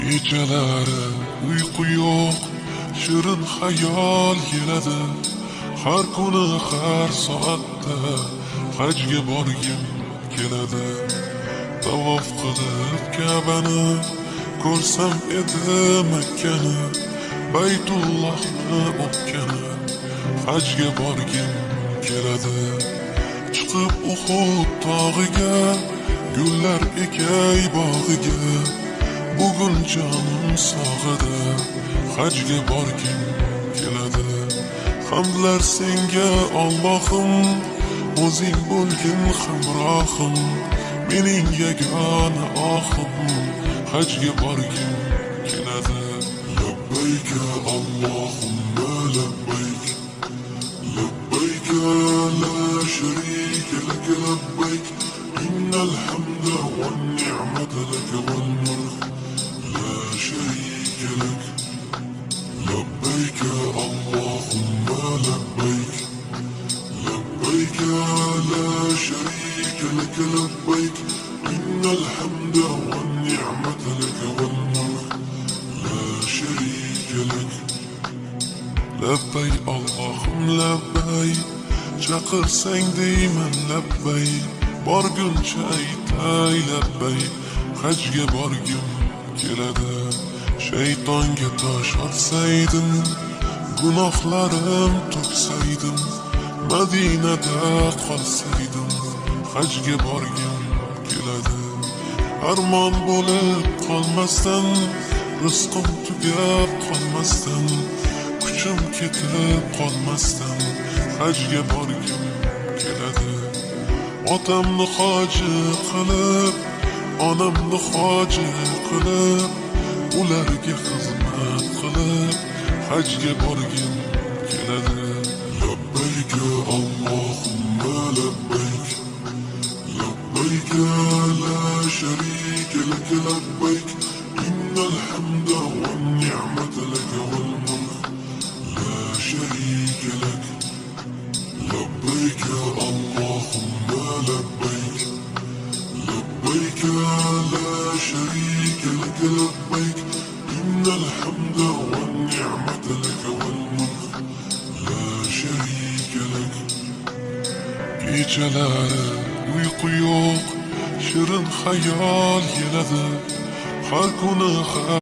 Kechalari uyqu yo'q, shirin xayol keladi. Har kuni har soatda hajga borgim keladi. Tavof qilib Ka'bani ko'rsam edi Makkani, Baytullohni o'pgani hajga borgim keladi. Chiqib Uhud tog'iga, gullar ekay bog'iga, bugun jonim sog'ida hajga borgim keladi. Hamdlar senga Allohim, o'zing bo'lgin hamrohim, mening yagona ohim hajga borgim keladi. Labbayk Allohumma labbayk, labbayk la sharika lak labbayk, innal hamda wan ni'mata lak wal mulk la sharika lak. لبيك اللهم لبيك، لبيك لا شريك لك لبيك، إن الحمد والنعمة لك والملك لا شريك لك. لبيك اللهم لبيك، chaqirsang deyman labbay, borguncha aytay labbay, hajga borgim keladi. Shaytonga tosh otsaydim, gunohlarim to'ksaydim, Madinada qolsaydim hajga borgim keladi. Armon bo'lib qolmasdan, rizqim tugab qolmasdan, kuchim ketib qolmasdan hajga borgim keladi. Otamni hoji qilib, onamni hoji qilib, ularga xizmat qilib hajga borgim keladi. Labbayk Allohumma labbayk, labbayk la sharika lak labbayk, innal hamda wan ni'mata lak wal mulk la sharika lak. Labbayk Allahumma labbayk, labbayk la sharika lak labbayk, innal hamda wan ni'mata lak wal mulk la sharika lak. Kechalari uyqu yo'q, shirin xayol keladi. Har kuni